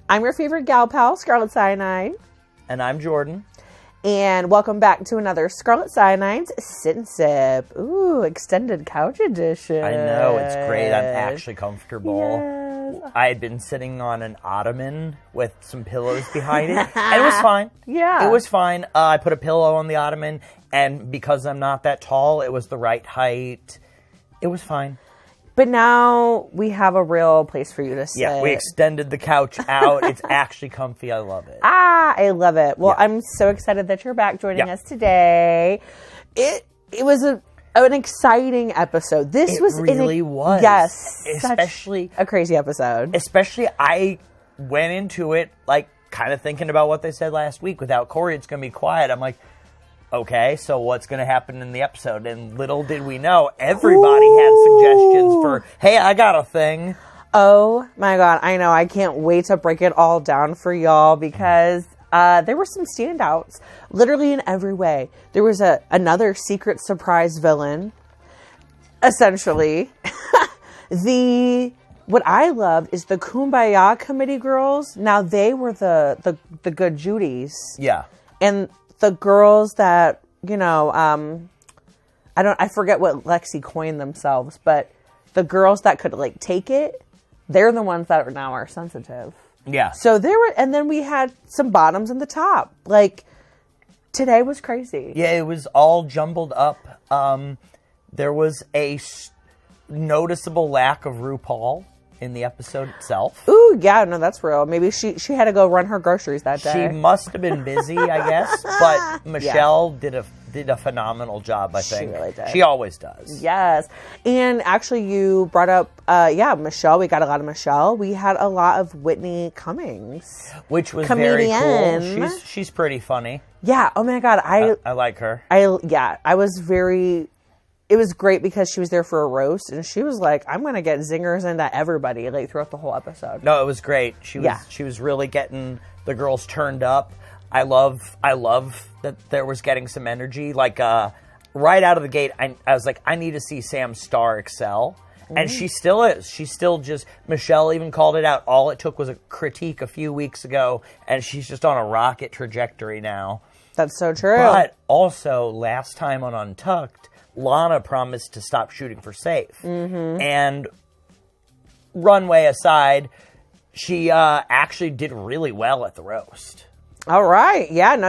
I'm your favorite gal pal, Scarlett Cyanide. And I'm Jordan. And welcome back to another Scarlett Cyanide's Sit and Sip. Ooh, extended couch edition. I know, it's great. I'm actually comfortable. Yes. I had been sitting on an ottoman with some pillows behind it, and it was fine. Yeah. It was fine. I put a pillow on the ottoman, and because I'm not that tall, it was the right height. It was fine. But now we have a real place for you to sit. Yeah, we extended the couch out. It's actually comfy. I love it. I love it. Well, I'm so excited that you're back joining us today. It was an exciting episode. This was really was. Yes, especially a crazy episode. Especially, I went into it like kind of thinking about what they said last week. Without Kori, it's going to be quiet. I'm like, okay, so what's going to happen in the episode? And little did we know, everybody had suggestions for, hey, I got a thing. Oh my God, I know. I can't wait to break it all down for y'all because there were some standouts, literally in every way. There was another secret surprise villain, essentially. What I loved is the Kumbaya committee girls. Now they were the good Judies. Yeah. And the girls that, you know, I forget what Lexi coined themselves, but the girls that could like take it, they're the ones that now are sensitive. Yeah. So and then we had some bottoms and the top. Like, today was crazy. Yeah, it was all jumbled up. There was a noticeable lack of RuPaul in the episode itself. Ooh, yeah, no, that's real. Maybe she had to go run her groceries that day. She must have been busy, I guess. But Michelle did a phenomenal job, I think. She really did. She always does. Yes. And actually, you brought up, Michelle. We got a lot of Michelle. We had a lot of Whitney Cummings. Which was Comedian. very cool. She's pretty funny. Yeah. Oh, my God. I like her. It was great because she was there for a roast, and she was like, I'm going to get zingers into everybody, like, throughout the whole episode. No, it was great. She was really getting the girls turned up. I love that there was getting some energy. Like, right out of the gate, I was like, I need to see Sam Star excel. And she still is. She's still just, Michelle even called it out. All it took was a critique a few weeks ago, and she's just on a rocket trajectory now. That's so true. But also, last time on Untucked, Lana promised to stop shooting for safe. Mm-hmm. And Runway aside, she actually did really well at the roast. All right. Yeah, no,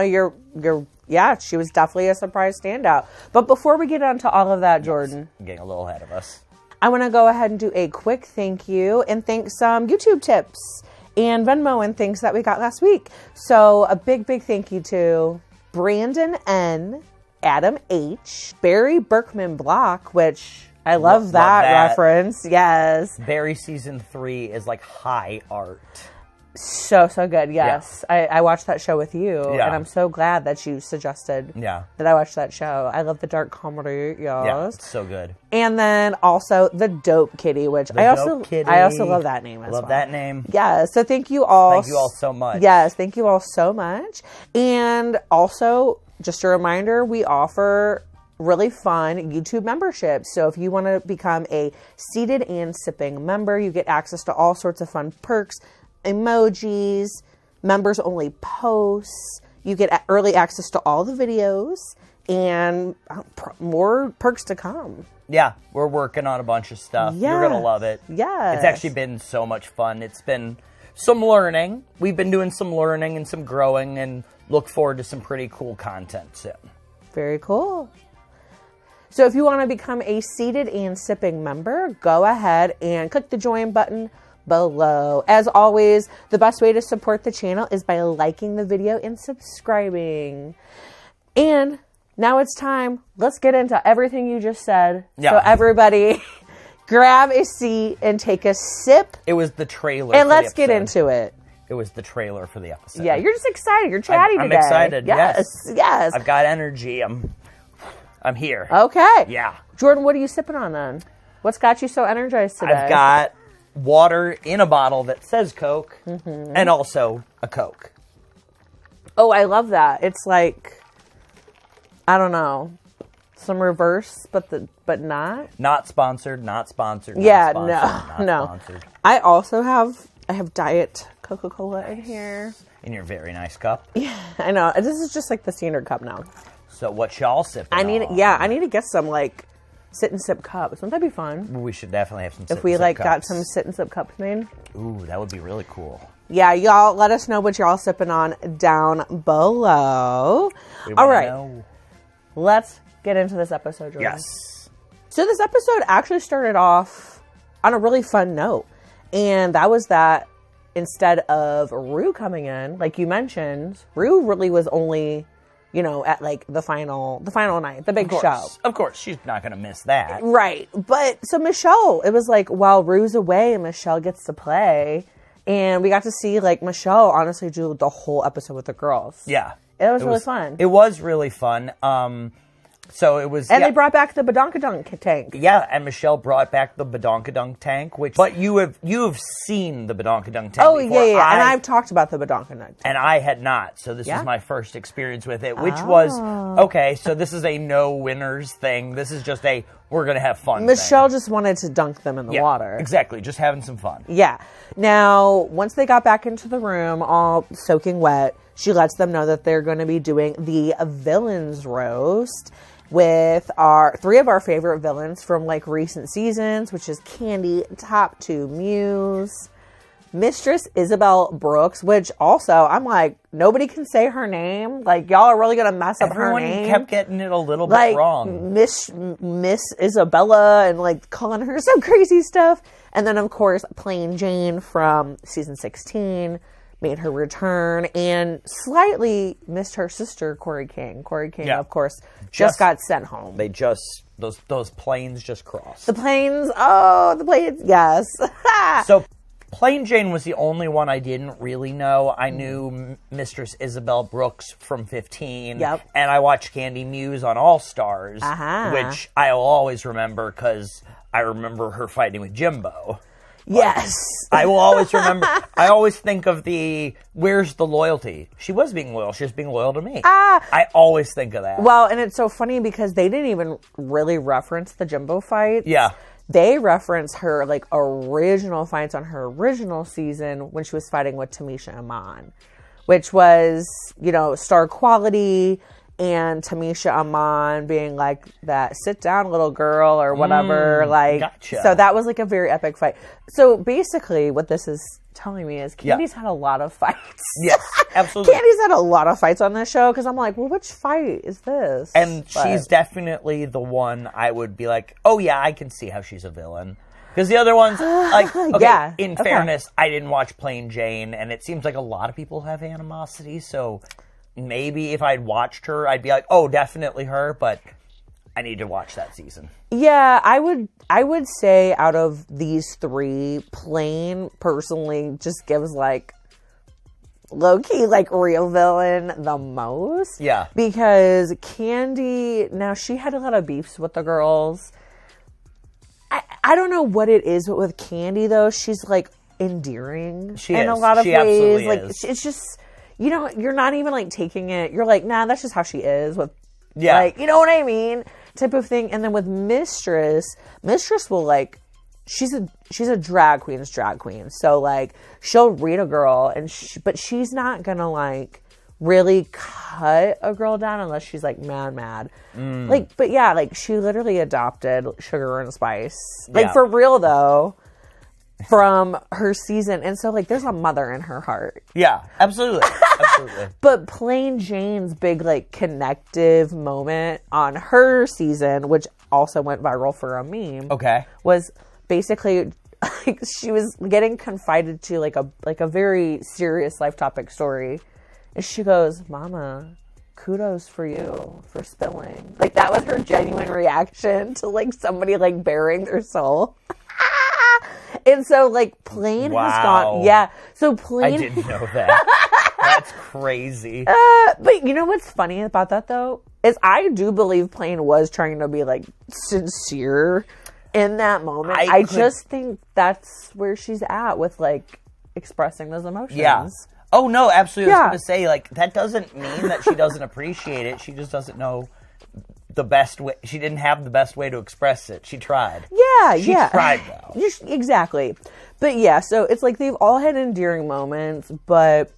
she was definitely a surprise standout. But before we get on to all of that, Jordan. I'm getting a little ahead of us. I want to go ahead and do a quick thank you and thank some YouTube tips and Venmo and things that we got last week. So a big, big thank you to Brandon N., Adam H., Barry Berkman Block, which I love that reference. Yes. Barry season 3 is like high art. So good. Yes. Yeah. I watched that show with you, and I'm so glad that you suggested that I watched that show. I love the dark comedy. Yes. Yeah, it's so good. And then also the Dope Kitty, which I also love that name as well. Love that name. Yeah. So thank you all. Thank you all so much. Yes. Thank you all so much. And also, just a reminder, we offer really fun YouTube memberships. So if you want to become a Seated and Sipping member, you get access to all sorts of fun perks, emojis, members only posts. You get early access to all the videos and more perks to come. Yeah, we're working on a bunch of stuff. Yeah. You're going to love it. Yeah. It's actually been so much fun. It's been some learning. We've been doing some learning and some growing, and look forward to some pretty cool content soon. Very cool. So if you want to become a Seated and Sipping member, go ahead and click the join button below. As always, the best way to support the channel is by liking the video and subscribing. And now it's time. Let's get into everything you just said. Yeah. So everybody, grab a seat and take a sip. It was the trailer. And let's get into it. It was the trailer for the episode. Yeah, you're just excited. You're chatty today. I'm excited. Yes. I've got energy. I'm here. Okay. Yeah. Jordan, what are you sipping on then? What's got you so energized today? I've got water in a bottle that says Coke and also a Coke. Oh, I love that. It's like, I don't know, some reverse, but not. Not sponsored. Not sponsored. Yeah, not sponsored, no. Sponsored. I also have Diet Coca-Cola in here. In your very nice cup. Yeah, I know. This is just like the standard cup now. So what y'all sipping on? I need to get some like sit and sip cups. Wouldn't that be fun? We should definitely have some sit if we and sip like cups. got some sit and sip cups made. Ooh, that would be really cool. Yeah, y'all let us know what y'all sipping on down below. All right. Know. Let's get into this episode, Jordan. Yes. So this episode actually started off on a really fun note. And that was that instead of Ru coming in, like you mentioned, Ru really was only, you know, at like the final night, the big show. Of course, she's not going to miss that. Right. But so Michelle, it was like while Ru's away, Michelle gets to play. And we got to see like Michelle honestly do the whole episode with the girls. Yeah. It was really fun. It was really fun. So it was, and they brought back the badonkadunk tank. Yeah, and Michelle brought back the badonkadunk tank, but you have seen the badonkadunk tank. Oh before. yeah, and I've talked about the badonkadunk tank. And I had not, so this was my first experience with it, which was okay. So this is a no winners thing. This is just a we're gonna have fun. Michelle just wanted to dunk them in the water. Exactly, just having some fun. Yeah. Now, once they got back into the room, all soaking wet, she lets them know that they're going to be doing the villains roast with three of our favorite villains from like recent seasons, which is Candy, Top 2 Muse, Mistress Isabel Brooks, which also I'm like, nobody can say her name. Like, y'all are really going to mess up her name. Everyone kept getting it a little like, bit wrong. Miss Isabella and like calling her some crazy stuff. And then of course, Plain Jane from season 16 made her return and slightly missed her sister, Kori King. Kori King, of course, just got sent home. They those planes just crossed. The planes, yes. So Plain Jane was the only one I didn't really know. I knew Mistress Isabel Brooks from 15. Yep. And I watched Candy Muse on All Stars, which I'll always remember because I remember her fighting with Jimbo. Yes. I will always remember. I always think of where's the loyalty? She was being loyal. She was being loyal to me. I always think of that. Well, and it's so funny because they didn't even really reference the Jimbo fights. Yeah. They reference her like original fights on her original season when she was fighting with Tamisha Iman, which was, you know, star quality and Tamisha Iman being like that sit down little girl or whatever. Gotcha. So that was like a very epic fight. So basically what this is telling me is Candy's had a lot of fights. Yes, absolutely. Candy's had a lot of fights on this show because I'm like, well, which fight is this? And she's definitely the one I would be like, oh yeah, I can see how she's a villain. Because the other ones, like, okay, in fairness, I didn't watch Plain Jane, and it seems like a lot of people have animosity, so maybe if I'd watched her, I'd be like, oh, definitely her, but I need to watch that season. Yeah, I would say out of these three, Plain personally just gives like low-key like real villain the most. Yeah. Because Candy, now she had a lot of beefs with the girls. I don't know what it is, but with Candy though, she's like endearing in a lot of ways. Like it's just, you know, you're not even like taking it. You're like, nah, that's just how she is with like, you know what I mean? Type of thing. And then with Mistress will like, she's a drag queen's drag queen. So like she'll read a girl but she's not gonna like really cut a girl down unless she's like mad. Like, but yeah, like she literally adopted Sugar and Spice. Like for real though. From her season. And so like there's a mother in her heart. Yeah, absolutely. Absolutely. But Plain Jane's big like connective moment on her season, which also went viral for a meme. Okay. Was basically like she was getting confided to like a very serious life topic story. And she goes, Mama, kudos for you for spilling. Like that was her genuine reaction to like somebody like bearing their soul. And so, like, Plain has gone... Yeah. So, Plain... I didn't know that. That's crazy. But you know what's funny about that, though? Is I do believe Plain was trying to be, like, sincere in that moment. I just think that's where she's at with, like, expressing those emotions. Yeah. Oh, no, absolutely. I was going to say, like, that doesn't mean that she doesn't appreciate it. She just doesn't know the best way. She didn't have the best way to express it. She tried. Yeah, she tried though. Exactly. But yeah, so it's like they've all had endearing moments, but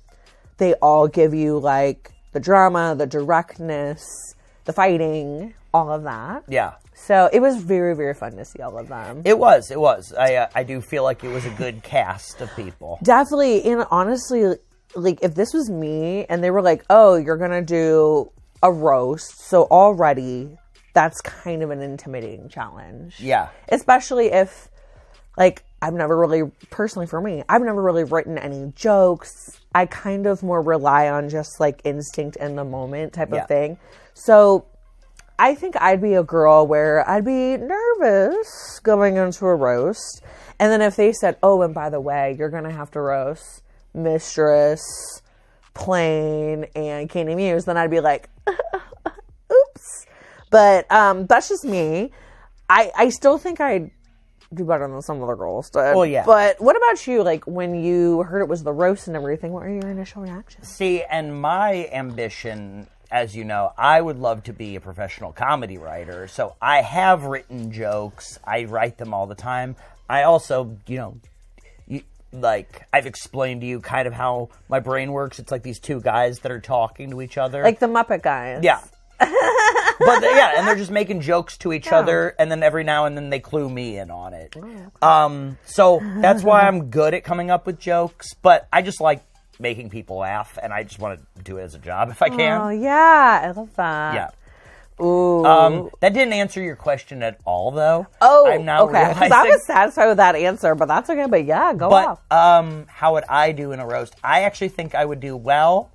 they all give you like the drama, the directness, the fighting, all of that. Yeah. So it was very, very fun to see all of them. It was. I do feel like it was a good cast of people. Definitely. And honestly, like if this was me and they were like, oh, you're going to do a roast. So already that's kind of an intimidating challenge. Yeah. Especially if like I've never really, personally for me, I've never really written any jokes. I kind of more rely on just like instinct in the moment type of thing. So I think I'd be a girl where I'd be nervous going into a roast. And then if they said, oh, and by the way, you're going to have to roast Mistress, Plain, and Candy Muse, then I'd be like, oops. But that's just me. I still think I'd do better than some other girls did. Well, yeah. But what about you? Like, when you heard it was the roast and everything, what were your initial reactions? See, and my ambition, as you know, I would love to be a professional comedy writer. So I have written jokes. I write them all the time. I also, I've explained to you kind of how my brain works. It's like these two guys that are talking to each other. Like the Muppet guys. Yeah. But and they're just making jokes to each other, and then every now and then they clue me in on it. Oh, okay. So that's why I'm good at coming up with jokes, but I just like making people laugh, and I just want to do it as a job if I can. Oh, yeah. I love that. Yeah. Ooh. That didn't answer your question at all, though. Oh, I'm now okay. Because I was satisfied with that answer, but that's okay. But yeah, go off. How would I do in a roast? I actually think I would do well.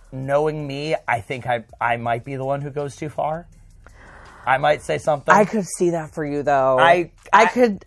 Knowing me, I think I might be the one who goes too far. I might say something. I could see that for you, though. I could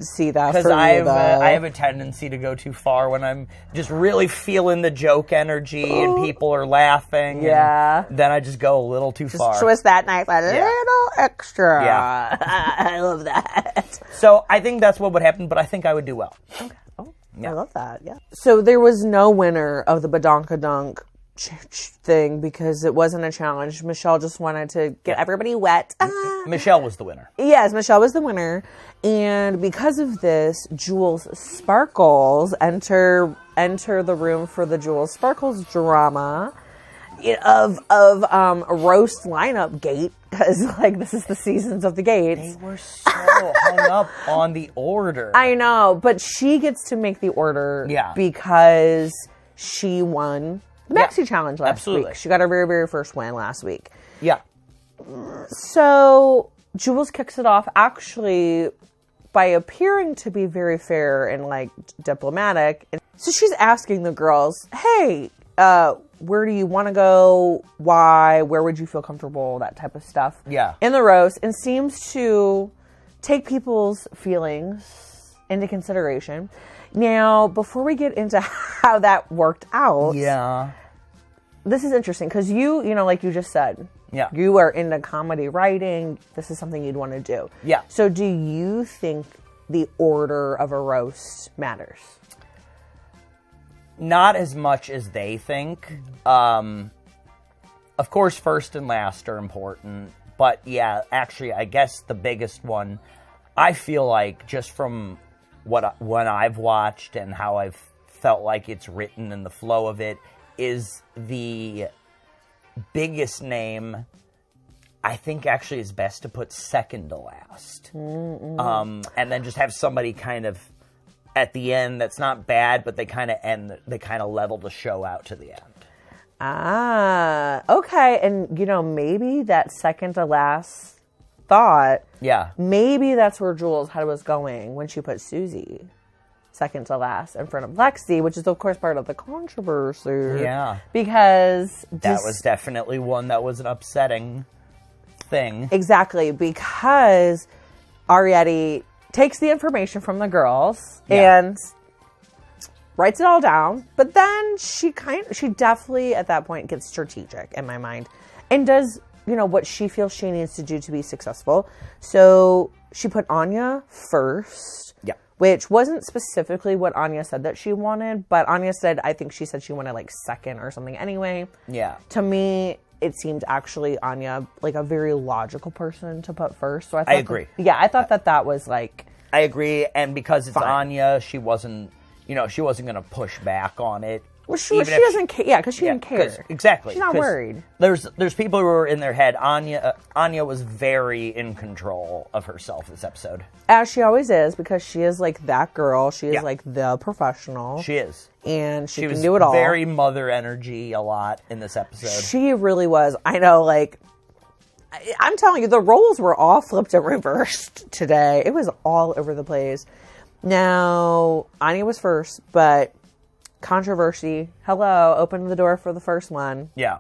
see that for you, though. I have a tendency to go too far when I'm just really feeling the joke energy and people are laughing. Yeah. And then I just go a little too far. Twist that knife a little extra. Yeah. I love that. So I think that's what would happen, but I think I would do well. Okay. Oh, yeah. I love that. Yeah. So there was no winner of the Badonkadunk thing because it wasn't a challenge. Michelle just wanted to get everybody wet. Michelle was the winner. Yes, Michelle was the winner. And because of this, Jules Sparkles enter the room for the Jules Sparkles drama of roast lineup gate, because like this is the seasons of the gates. They were so hung up on the order. I know, but she gets to make the order because she won the Maxi Challenge last week. She got her very, very first win last week. Yeah. So Jules kicks it off actually by appearing to be very fair and like diplomatic. So she's asking the girls, hey, where do you want to go? Why? Where would you feel comfortable? That type of stuff. Yeah. In the roast, and seems to take people's feelings into consideration. Now, before we get into how that worked out, this is interesting because you know, like you just said, you are into comedy writing. This is something you'd want to do. Yeah. So, do you think the order of a roast matters? Not as much as they think. Of course, first and last are important, but yeah, actually, I guess the biggest one, I feel like just from what I've watched and how I've felt like it's written and the flow of it, is the biggest name. I think actually is best to put second to last. And then just have somebody kind of at the end that's not bad, but they kind of level the show out to the end. Ah, okay. And you know, maybe that second to last thought, maybe that's where Jules' head was going when she put Suzie second to last in front of Lexi, which is of course part of the controversy. Yeah, because that was definitely one that was an upsetting thing. Exactly, because Arrietty takes the information from the girls and writes it all down, but then she definitely at that point gets strategic in my mind and does, you know, what she feels she needs to do to be successful. So she put Onya first, which wasn't specifically what Onya said that she wanted, but Onya said, I think she said she wanted like second or something anyway. Yeah. To me, it seemed actually Onya like a very logical person to put first. So I agree. I thought that was like. I agree, and because it's fine. Onya, she wasn't going to push back on it. Well, she doesn't care. Yeah, because she didn't care. Exactly. She's not worried. There's people who are in their head. Onya was very in control of herself this episode. As she always is, because she is like that girl. She is like the professional. She is. And she can was do it all. Very mother energy a lot in this episode. She really was. I know, like, I'm telling you, the roles were all flipped and reversed today. It was all over the place. Now, Onya was first, but... controversy. Hello, open the door for the first one. Yeah.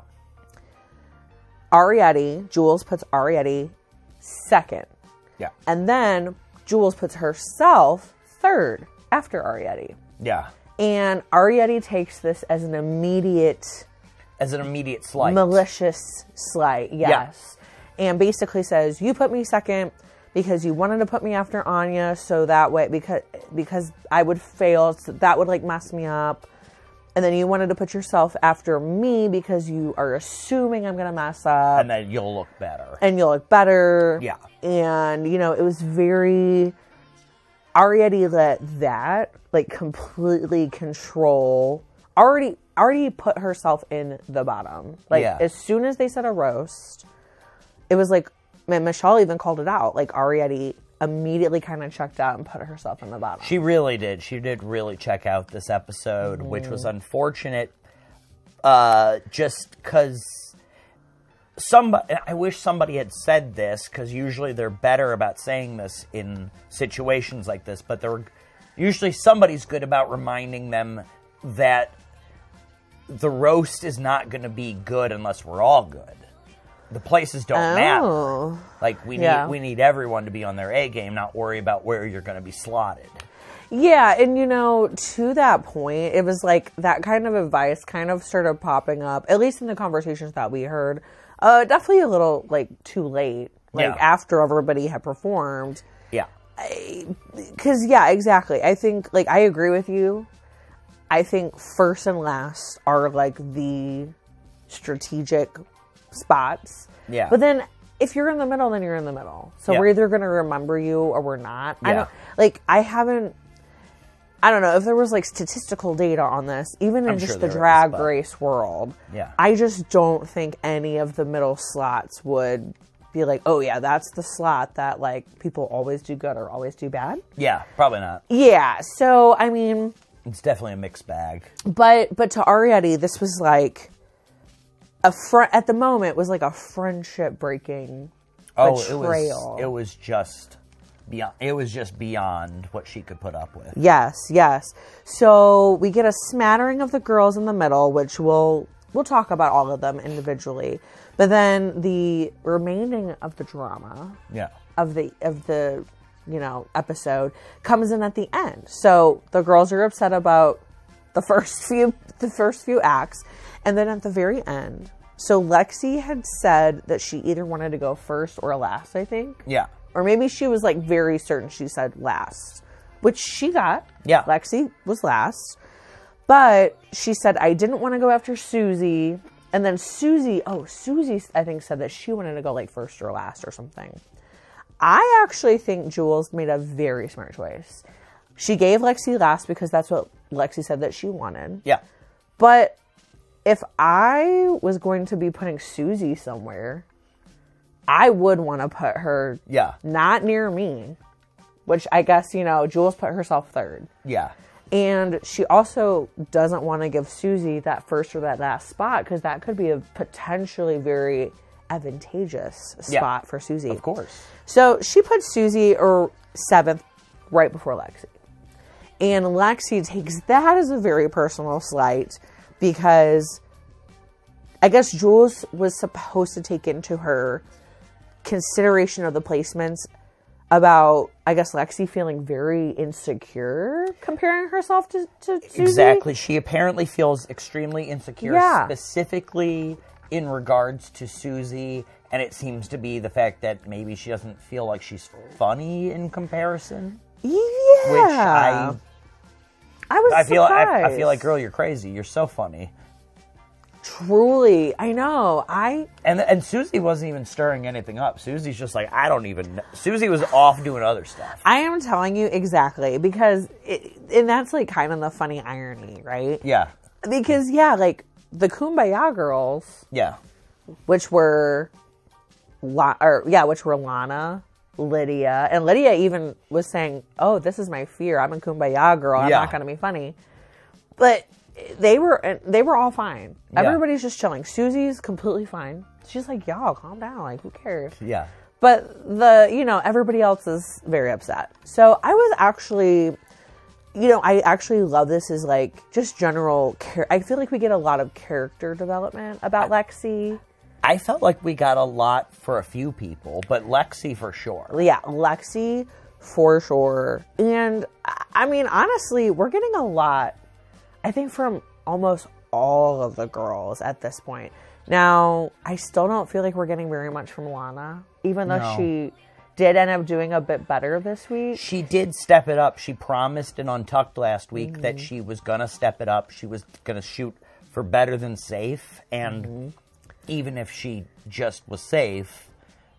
Arrietty, Jules puts Arrietty second. Yeah. And then Jules puts herself third after Arrietty. Yeah. And Arrietty takes this as an immediate slight. Malicious slight, yes. Yeah. And basically says, you put me second because you wanted to put me after Onya, so that way, because I would fail, so that would like mess me up. And then you wanted to put yourself after me because you are assuming I'm going to mess up. And then you'll look better. Yeah. And, it was very... Arrietty let that, like, completely control... Already put herself in the bottom. Like, as soon as they said a roast, it was like... Man, Michelle even called it out. Like, Arrietty immediately kind of checked out and put herself in the bottom. She really did. She did really check out this episode, which was unfortunate. Just because I wish somebody had said this, because usually they're better about saying this in situations like this, but usually somebody's good about reminding them that the roast is not going to be good unless we're all good. The places don't matter. Like, we need everyone to be on their A game, not worry about where you're going to be slotted. Yeah, and to that point, it was like that kind of advice kind of started popping up, at least in the conversations that we heard. Definitely a little, like, too late. Like, after everybody had performed. Yeah. Because, exactly. I think, like, I agree with you. I think first and last are, like, the strategic spots. Yeah. But then if you're in the middle, then you're in the middle. So we're either going to remember you or we're not. Yeah. I don't know if there was like statistical data on this, even in just the drag race world. Yeah. I just don't think any of the middle slots would be like, oh yeah, that's the slot that like people always do good or always do bad. Yeah, probably not. Yeah. So, I mean, it's definitely a mixed bag. But to Arrietty, this was like at the moment was like a friendship breaking betrayal. It was just beyond what she could put up with. Yes. So we get a smattering of the girls in the middle, which we'll talk about all of them individually. But then the remaining of the drama of the episode comes in at the end. So the girls are upset about the first few acts, and then at the very end. So Lexi had said that she either wanted to go first or last, I think. Yeah. Or maybe she was like very certain she said last, which she got. Yeah. Lexi was last. But she said, I didn't want to go after Suzie. And then Suzie, I think, said that she wanted to go like first or last or something. I actually think Jules made a very smart choice. She gave Lexi last because that's what Lexi said that she wanted. Yeah. But if I was going to be putting Suzie somewhere, I would want to put her not near me, which I guess, Jules put herself third. Yeah. And she also doesn't want to give Suzie that first or that last spot because that could be a potentially very advantageous spot for Suzie. Of course. So she put Suzie seventh right before Lexi. And Lexi takes that as a very personal slight because I guess Jules was supposed to take into her consideration of the placements about, I guess, Lexi feeling very insecure comparing herself to Suzie. Exactly. She apparently feels extremely insecure, specifically in regards to Suzie, and it seems to be the fact that maybe she doesn't feel like she's funny in comparison. Yeah. Which I was surprised. I feel like, girl, you're crazy. You're so funny. Truly, I know. And Suzie wasn't even stirring anything up. Suzie's just like, I don't even know. Suzie was off doing other stuff. I am telling you exactly, because and that's like kind of the funny irony, right? Yeah. Because like the Kumbaya girls, which were Lana, Lydia, and Lydia even was saying, "Oh, this is my fear. I'm a Kumbaya girl. I'm not going to be funny." But they were all fine. Yeah. Everybody's just chilling. Susie's completely fine. She's like, "Y'all, calm down. Like, who cares?" Yeah. But everybody else is very upset. So I was actually, I actually love this as like just general. I feel like we get a lot of character development about Lexi. I felt like we got a lot for a few people, but Lexi for sure. Yeah, Lexi for sure. And I mean, honestly, we're getting a lot, I think, from almost all of the girls at this point. Now, I still don't feel like we're getting very much from Lana, even though she did end up doing a bit better this week. She did step it up. She promised in Untucked last week that she was going to step it up. She was going to shoot for better than safe, and even if she just was safe,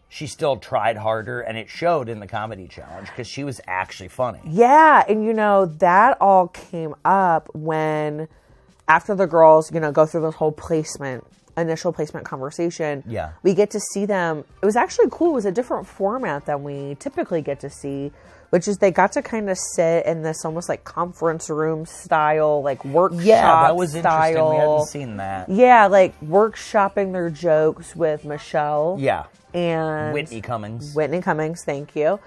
she still tried harder, and it showed in the comedy challenge because she was actually funny. Yeah, and that all came up when, after the girls, go through this whole initial placement conversation, we get to see them. It was actually cool. It was a different format than we typically get to see, which is they got to kind of sit in this almost like conference room style, like workshop style. Yeah, that was interesting. We hadn't seen that. Yeah, like workshopping their jokes with Michelle. Yeah. And Whitney Cummings, thank you.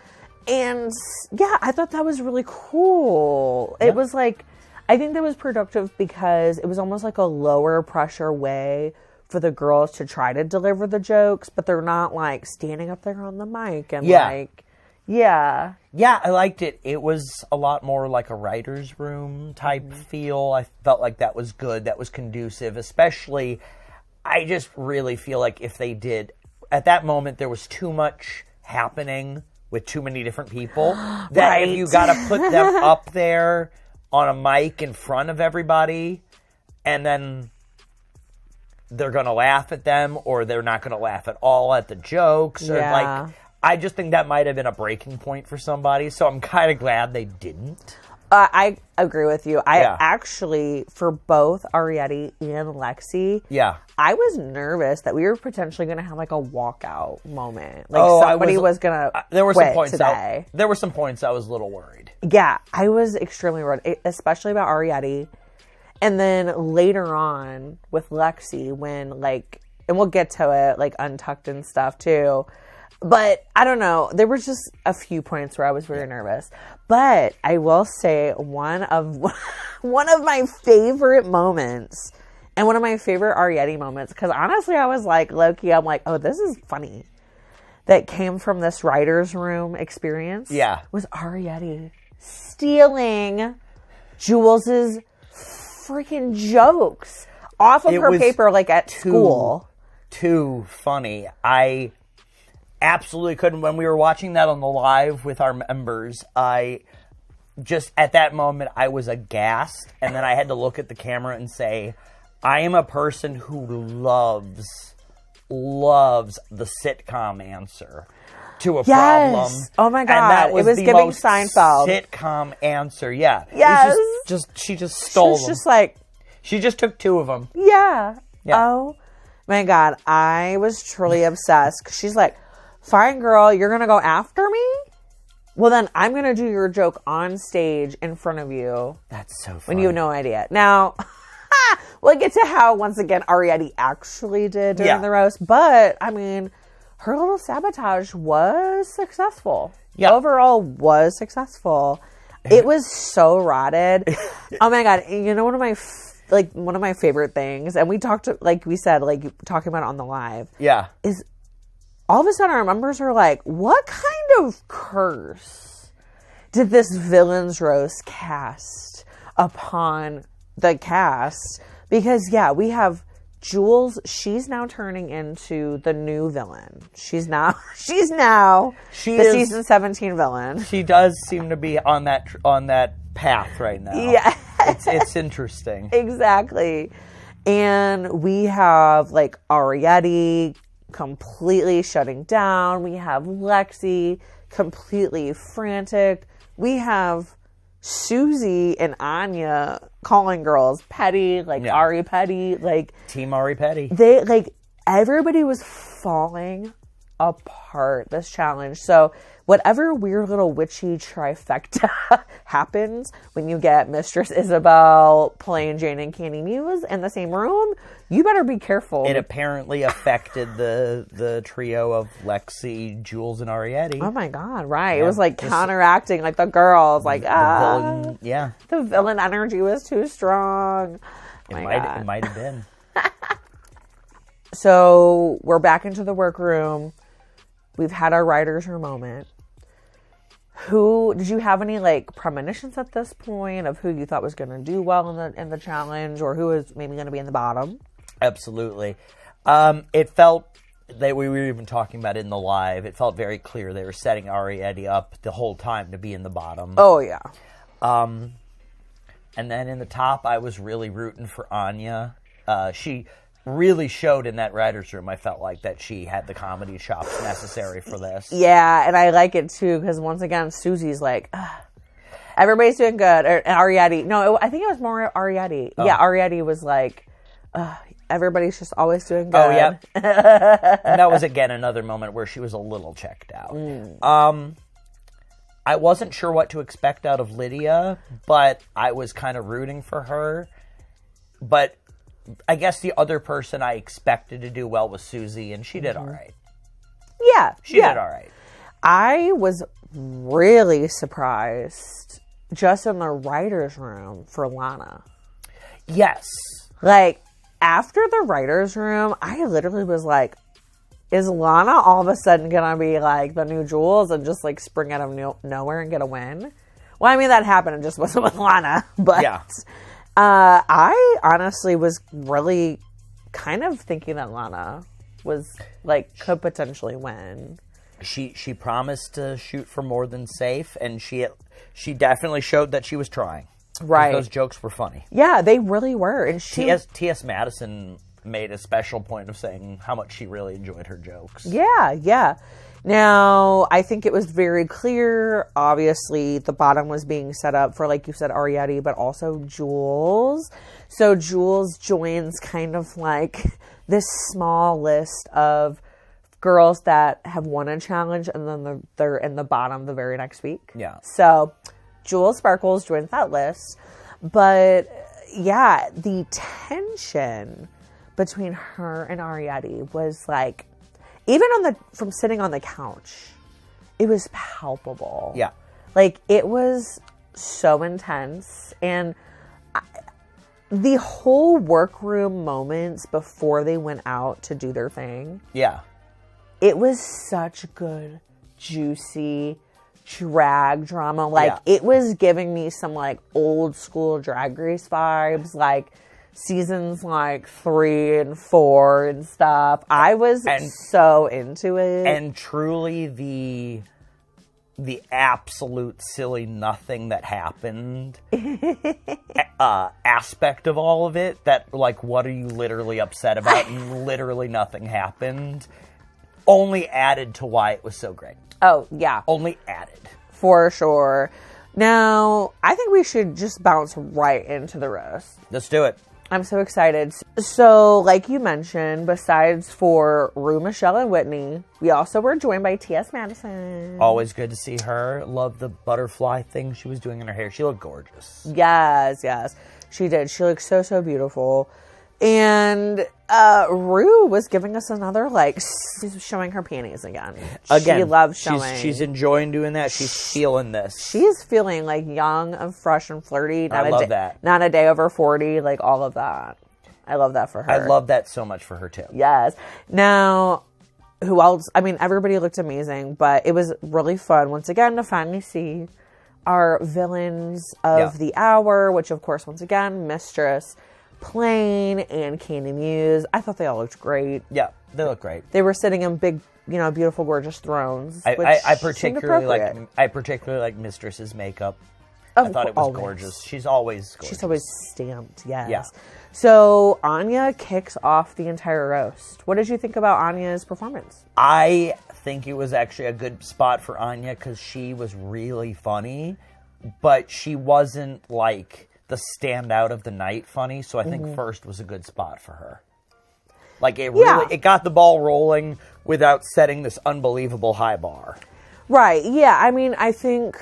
And yeah, I thought that was really cool. It was like, I think that was productive because it was almost like a lower pressure way for the girls to try to deliver the jokes, but they're not like standing up there on the mic and like, Yeah, I liked it. It was a lot more like a writer's room type feel. I felt like that was good. That was conducive. Especially, I just really feel like if they did, at that moment, there was too much happening with too many different people. That if you got to put them up there on a mic in front of everybody, and then they're going to laugh at them, or they're not going to laugh at all at the jokes. Or like, I just think that might have been a breaking point for somebody, so I'm kind of glad they didn't. I agree with you. I actually, for both Arrietty and Lexi, I was nervous that we were potentially going to have like a walkout moment. Like somebody was going to quit today. There were some points I was a little worried. Yeah, I was extremely worried, especially about Arrietty. And then later on with Lexi, when like, and we'll get to it, like Untucked and stuff too. But I don't know. There were just a few points where I was very nervous. But I will say one of my favorite moments, and one of my favorite Arrietty moments, because honestly I was like, low-key, I'm like, oh, this is funny, that came from this writer's room experience. Yeah. Was Arrietty stealing Jules's freaking jokes off of her paper, like at school. Too funny. I absolutely couldn't. When we were watching that on the live with our members, I just, at that moment, I was aghast. And then I had to look at the camera and say, I am a person who loves the sitcom answer to a problem. Oh my God. It was the giving most Seinfeld sitcom answer. Yeah. Yes. She just stole them. She was just like, she just took two of them. Yeah. Oh my God. I was truly obsessed. 'Cause she's like, fine, girl, you're going to go after me? Well, then I'm going to do your joke on stage in front of you. That's so funny. When you have no idea. Now, we'll get to how, once again, Arrietty actually did during the roast. But, I mean, her little sabotage was successful. Yeah. Overall, was successful. It was so rotted. Oh, my God. You know, one of my favorite things, and we talked, like we said, like talking about it on the live. Yeah. Is all of a sudden our members are like, what kind of curse did this villain's roast cast upon the cast? Because, we have Jules. She's now turning into the new villain. She's now the season 17 villain. She does seem to be on that path right now. Yeah. It's interesting. Exactly. And we have like Arrietty completely shutting down. We have Lexi completely frantic. We have Suzie and Onya calling girls petty, like Ari petty, like Team Ari petty. They like everybody was falling apart this challenge. So whatever weird little witchy trifecta happens when you get Mistress Isabel, Plain Jane, and Candy Muse in the same room, you better be careful. It apparently affected the trio of Lexi, Jules, and Arrietty. Oh my God, right. Yeah. It was like counteracting like the girls, like, the villain, the villain energy was too strong. It might have been. So we're back into the workroom. We've had our writers' room moment. Who did you have any like premonitions at this point of who you thought was going to do well in the challenge, or who was maybe going to be in the bottom? Absolutely. It felt that we were even talking about it in the live. It felt very clear they were setting Arrietty up the whole time to be in the bottom. Oh yeah. And then in the top, I was really rooting for Onya. She really showed in that writer's room, I felt like, that she had the comedy chops necessary for this. Yeah, and I like it too, because once again, Susie's like, everybody's doing good. And Arrietty, no, I think it was more Arrietty. Oh. Yeah, Arrietty was like, everybody's just always doing good. Oh, yeah. And that was, again, another moment where she was a little checked out. I wasn't sure what to expect out of Lydia, but I was kind of rooting for her. But I guess the other person I expected to do well was Suzie, and she did all right. Yeah. She did all right. I was really surprised just in the writer's room for Lana. Yes. Like, after the writer's room, I literally was like, is Lana all of a sudden going to be like the new Jules and just like spring out of nowhere and get a win? Well, I mean, that happened. It just wasn't with Lana. But yeah. I honestly was really kind of thinking that Lana was like could potentially win. She promised to shoot for more than safe, and she definitely showed that she was trying. Right, those jokes were funny. Yeah, they really were. And T.S. Madison made a special point of saying how much she really enjoyed her jokes. Yeah. Now, I think it was very clear, obviously, the bottom was being set up for, like you said, Arrietty, but also Jules. So Jules joins kind of like this small list of girls that have won a challenge, and then they're in the bottom the very next week. Yeah. So Jules Sparkles joins that list. But, yeah, the tension between her and Arrietty was like, even from sitting on the couch, it was palpable. Yeah. Like, it was so intense. And the whole workroom moments before they went out to do their thing. Yeah. It was such good, juicy drag drama. Like, It was giving me some, like, old school Drag Race vibes. Like, seasons like 3 and 4 and stuff. I was so into it. And truly the absolute silly nothing that happened aspect of all of it, that like, what are you literally upset about? And literally nothing happened, only added to why it was so great. Oh, yeah. Only added. For sure. Now, I think we should just bounce right into the roast. Let's do it. I'm so excited. So, like you mentioned, besides for Rue, Michelle, and Whitney, we also were joined by T.S. Madison. Always good to see her. Love the butterfly thing she was doing in her hair. She looked gorgeous. Yes. She did. She looked so, so beautiful. And Rue was giving us another, like, she's showing her panties again. She loves showing. She's enjoying doing that. She's feeling this. She's feeling, like, young and fresh and flirty. I love that. Not a day over 40, like, all of that. I love that for her. I love that so much for her, too. Yes. Now, who else? I mean, everybody looked amazing, but it was really fun, once again, to finally see our villains of the hour, which, of course, once again, Mistress, Plain, and Candy Muse. I thought they all looked great. Yeah, they look great. They were sitting in big, beautiful, gorgeous thrones. I particularly like Mistress's makeup. I thought it was gorgeous. She's always gorgeous. She's always stamped, yes. Yeah. So Onya kicks off the entire roast. What did you think about Anya's performance? I think it was actually a good spot for Onya because she was really funny, but she wasn't like the standout of the night funny, so I think first was a good spot for her. Like, it got the ball rolling without setting this unbelievable high bar. Right, yeah. I mean, I think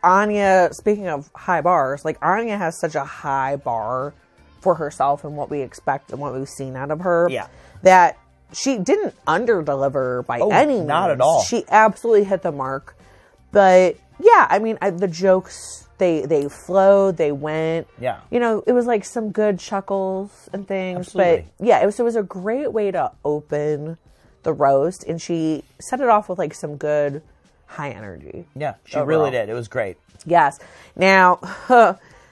Onya, speaking of high bars, like, Onya has such a high bar for herself and what we expect and what we've seen out of her. Yeah. That she didn't under-deliver by any means. Not at all. She absolutely hit the mark. But, yeah, I mean, the jokes, they flowed, they went. Yeah. You know, it was like some good chuckles and things. Absolutely. But, yeah, it was a great way to open the roast. And she set it off with, like, some good high energy. Yeah, she really did. It was great. Yes. Now,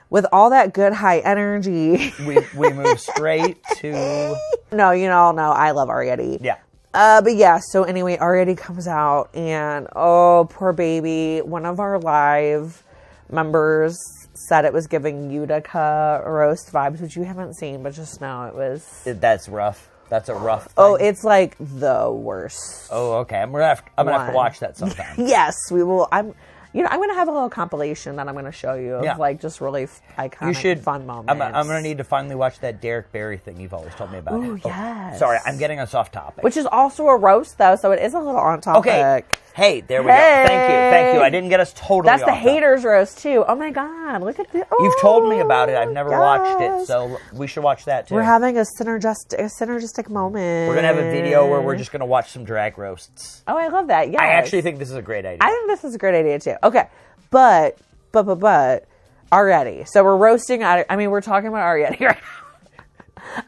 with all that good high energy, we move straight to... No, you all know I love Arrietty. Yeah. But yeah, so anyway, Arrietty comes out and, oh, poor baby. One of our live members said it was giving Utica roast vibes, which you haven't seen, but just know it was... That's rough. That's a rough thing. Oh, it's like the worst. Oh, okay. I'm gonna have to watch that sometime. Yes, we will. I'm going to have a little compilation that I'm going to show you of like just really iconic, fun moments. I'm going to need to finally watch that Derek Barry thing you've always told me about. Ooh, yes. Sorry, I'm getting us off topic. Which is also a roast, though, so it is a little on topic. Okay. Hey, there we go. Thank you. I didn't get us totally That's the off haters roast, too. Oh, my God. Look at this. Oh, you've told me about it. I've never watched it, so we should watch that, too. We're having a synergistic moment. We're going to have a video where we're just going to watch some drag roasts. Oh, I love that. Yeah. I actually think this is a great idea. I think this is a great idea, too. Okay. But, Arrietty. So we're roasting, we're talking about Arrietty right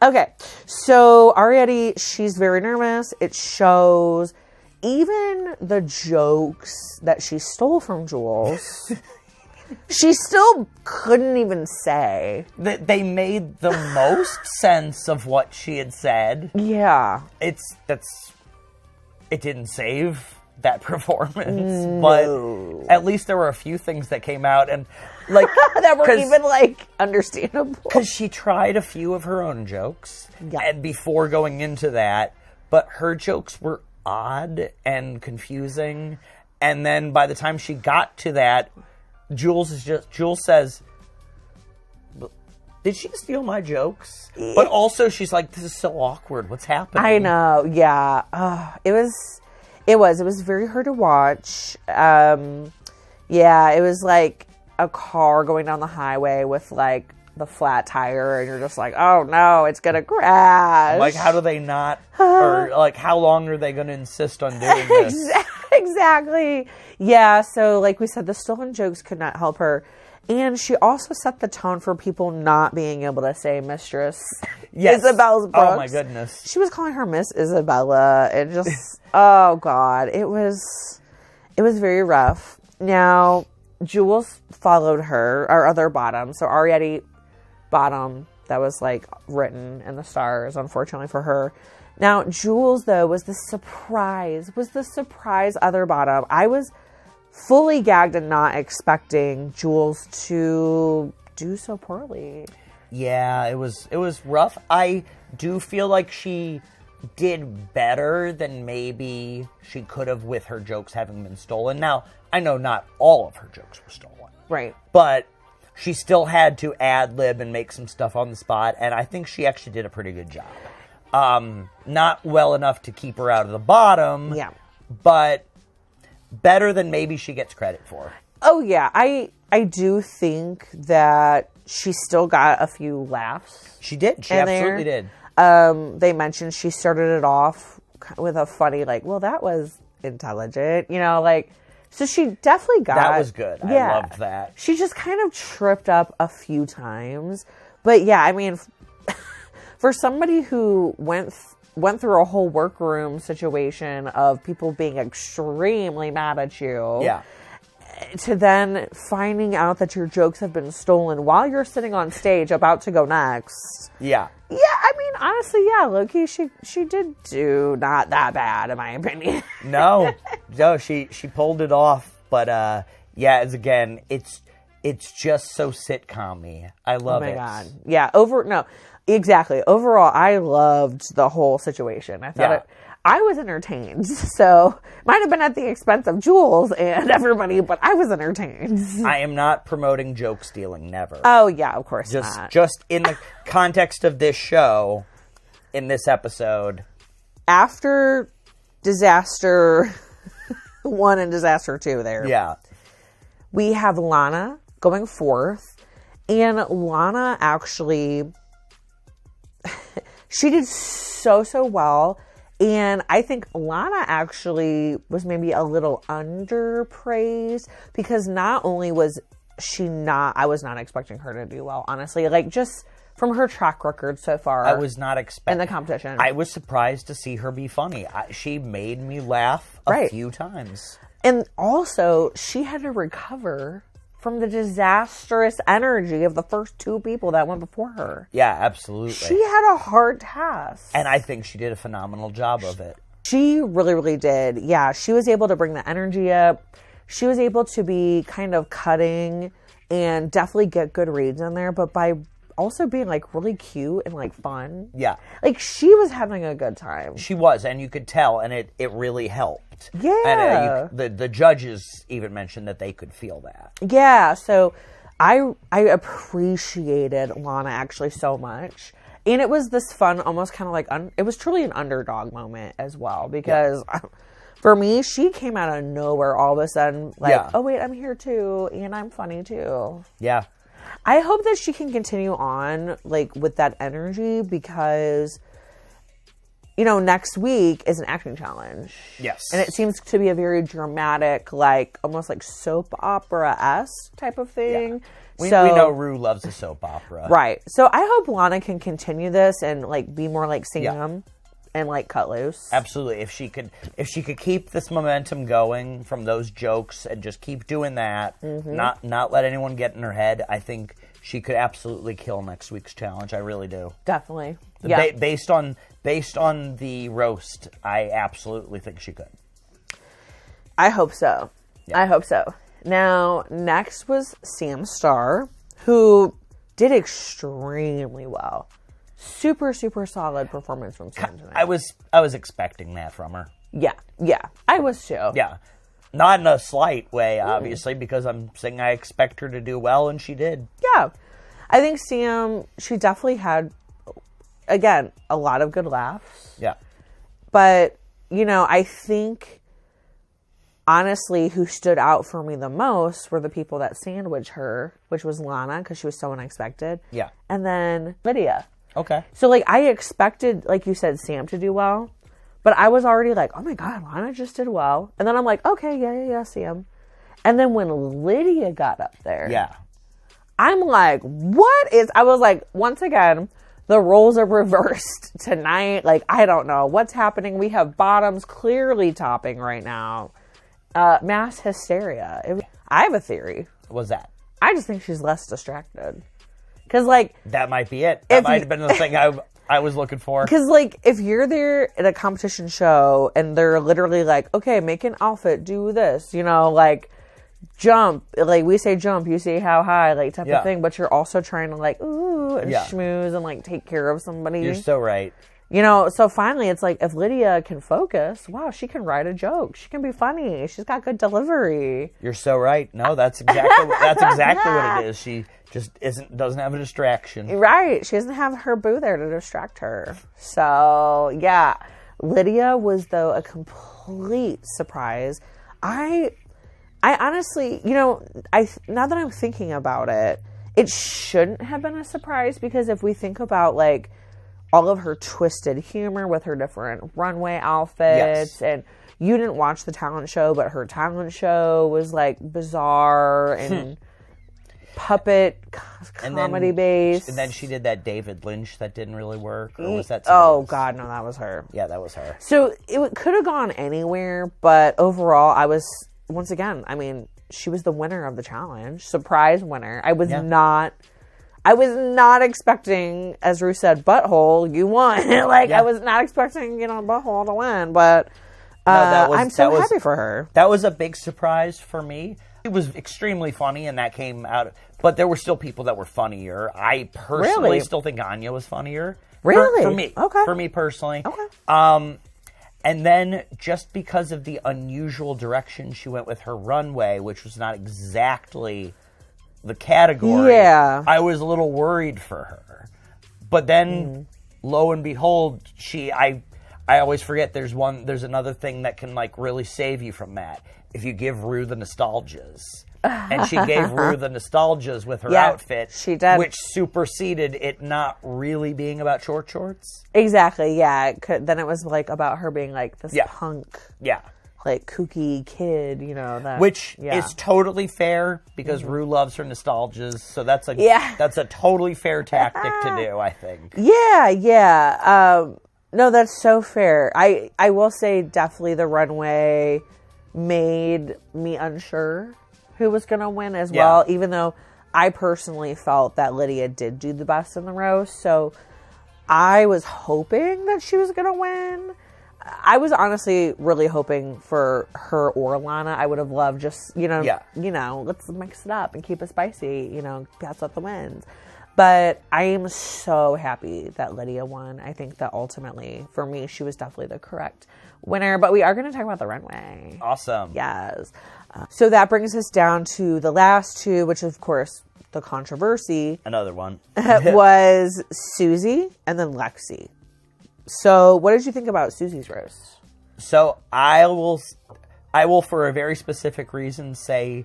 now. Okay. So Arrietty, she's very nervous. It shows. Even the jokes that she stole from Jules, she still couldn't even say. They made the most sense of what she had said. Yeah. It didn't save that performance, but at least there were a few things that came out and like that were even like understandable. Because she tried a few of her own jokes, and before going into that, but her jokes were odd and confusing, and then by the time she got to that, Jules says, did she steal my jokes? But also she's like, this is so awkward, what's happening? I know. Yeah. It was very hard to watch. Yeah, it was like a car going down the highway with like the flat tire, and you're just like, oh no, it's gonna crash. Like, how do they not, or like, how long are they gonna insist on doing this? Exactly. Yeah, so like we said, the stolen jokes could not help her. And she also set the tone for people not being able to say Mistress Isabel's Brooks. Oh my goodness. She was calling her Miss Isabella, and just, oh God, it was very rough. Now, Jules followed her, our other bottom. So Arrietty bottom, that was like written in the stars, unfortunately for her. Now, Jules, though, was the surprise other bottom. I was fully gagged and not expecting Jules to do so poorly. Yeah, it was rough. I do feel like she did better than maybe she could have with her jokes having been stolen. Now, I know not all of her jokes were stolen. Right. But she still had to ad-lib and make some stuff on the spot, and I think she actually did a pretty good job. Not well enough to keep her out of the bottom. Yeah. But better than maybe she gets credit for. Oh, yeah. I do think that she still got a few laughs. She did. She absolutely did. They mentioned she started it off with a funny, like, well, that was intelligent, so she definitely got... That was good. Yeah, I loved that. She just kind of tripped up a few times. But yeah, I mean, for somebody who went through a whole workroom situation of people being extremely mad at you. Yeah. To then finding out that your jokes have been stolen while you're sitting on stage about to go next. Yeah. Yeah, I mean, honestly, yeah, low-key, she did do not that bad, in my opinion. No, she pulled it off. But, yeah, it's it's just so sitcom-y. I love it. Oh my God. Yeah, exactly. Overall, I loved the whole situation. I thought I was entertained. So, might have been at the expense of Jules and everybody, but I was entertained. I am not promoting joke stealing, never. Oh, yeah, of course not. Just in the context of this show, in this episode. After Disaster 1 and Disaster 2 there. Yeah. We have Lana going forth, and Lana actually, she did so well, and I think Lana actually was maybe a little underpraised, because not only was she not, I was not expecting her to do well, honestly, like just from her track record so far. I was not expecting. In the competition. I was surprised to see her be funny. She made me laugh a few times. And also, she had to recover from the disastrous energy of the first 2 people that went before her. Yeah, absolutely. She had a hard task. And I think she did a phenomenal job of it. She really, really did. Yeah, she was able to bring the energy up. She was able to be kind of cutting and definitely get good reads in there, but by also being like really cute and like fun. Yeah. Like she was having a good time. She was, and you could tell, and it really helped. Yeah. And the judges even mentioned that they could feel that. Yeah, so I appreciated Lana actually so much. And it was this fun, almost kind of like, it was truly an underdog moment as well. Because for me, she came out of nowhere all of a sudden. Like, oh wait, I'm here too. And I'm funny too. Yeah. I hope that she can continue on like with that energy, because next week is an acting challenge. Yes. And it seems to be a very dramatic, like almost like soap opera-esque type of thing. Yeah. We know Rue loves a soap opera. Right. So I hope Lana can continue this and like be more like Sam and like cut loose. Absolutely. If she could keep this momentum going from those jokes and just keep doing that, not let anyone get in her head, I think she could absolutely kill next week's challenge. I really do. Definitely. Yeah. Based on the roast, I absolutely think she could. I hope so. Yeah. I hope so. Now, next was Sam Starr, who did extremely well. Super, super solid performance from Sam tonight. I was expecting that from her. Yeah. I was too. Yeah. Not in a slight way, obviously, because I'm saying I expect her to do well, and she did. Yeah. I think Sam, she definitely had, again, a lot of good laughs. Yeah. But, I think, honestly, who stood out for me the most were the people that sandwiched her, which was Lana, because she was so unexpected. Yeah. And then Lydia. Okay. So, like, I expected, like you said, Sam to do well. But I was already like, oh my God, Lana just did well. And then I'm like, okay, yeah, Sam. And then when Lydia got up there. Yeah. I'm like, I was like, once again, the roles are reversed tonight. Like, I don't know what's happening. We have bottoms clearly topping right now. Mass hysteria. I have a theory. What's that? I just think she's less distracted. Because, like... That might be it. That might have been the thing I was looking for. Because, like, if you're there at a competition show and they're literally like, okay, make an outfit, do this, like, jump. Like, we say jump, you say how high, like, type of thing. But you're also trying to, like, ooh, and schmooze and, like, take care of somebody. You're so right. So finally it's like, if Lydia can focus, wow, she can write a joke. She can be funny. She's got good delivery. You're so right. No, that's exactly what it is. She just doesn't have a distraction. Right. She doesn't have her boo there to distract her. So, yeah. Lydia was, though, a complete surprise. I honestly, now that I'm thinking about it, it shouldn't have been a surprise, because if we think about, like, all of her twisted humor with her different runway outfits, and you didn't watch the talent show, but her talent show was like bizarre and puppet comedy based. And then she did that David Lynch that didn't really work, or was that? God, no, that was her. Yeah, that was her. So it could have gone anywhere, but overall, I was, once again, I mean, she was the winner of the challenge, surprise winner. I was not expecting, as Ru said, butthole, you won. I was not expecting, butthole to win, but I'm so happy for her. That was a big surprise for me. It was extremely funny, and that came out. But there were still people that were funnier. I personally still think Onya was funnier. Really? For me. Okay. For me personally. Okay. And then, just because of the unusual direction she went with her runway, which was not exactly the category, I was a little worried for her. But then, lo and behold, I always forget there's another thing that can like really save you from that. If you give Rue the nostalgias. And she gave Rue the nostalgias with her outfit. She did. Which superseded it not really being about short shorts. Exactly, yeah. Then it was like about her being like this punk. Yeah. Like kooky kid, you know. Which is totally fair because Rue loves her nostalgias. So that's a totally fair tactic to do, I think. Yeah. No, that's so fair. I will say definitely the runway made me unsure who was going to win as well, even though I personally felt that Lydia did do the best in the roast. So I was hoping that she was going to win. I was honestly really hoping for her or Lana. I would have loved just, let's mix it up and keep it spicy, pass out the wins. But I am so happy that Lydia won. I think that ultimately, for me, she was definitely the correct winner. But we are going to talk about the runway. Awesome. Yes. So that brings us down to the last two, which of course, the controversy. Another one. was Suzie and then Lexi. So what did you think about Suzie's roast? So I will, for a very specific reason, say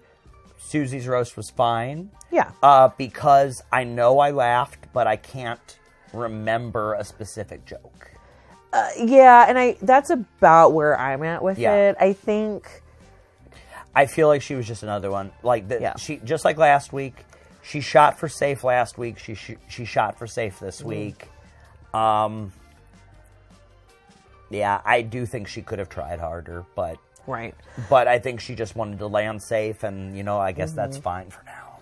Suzie's roast was fine. Yeah. Because I know I laughed, but I can't remember a specific joke. And that's about where I'm at with it. I feel like she was just another one. Like she just like last week, she shot for safe last week. She shot for safe this week. Yeah, I do think she could have tried harder, but But I think she just wanted to land safe, and I guess that's fine for now.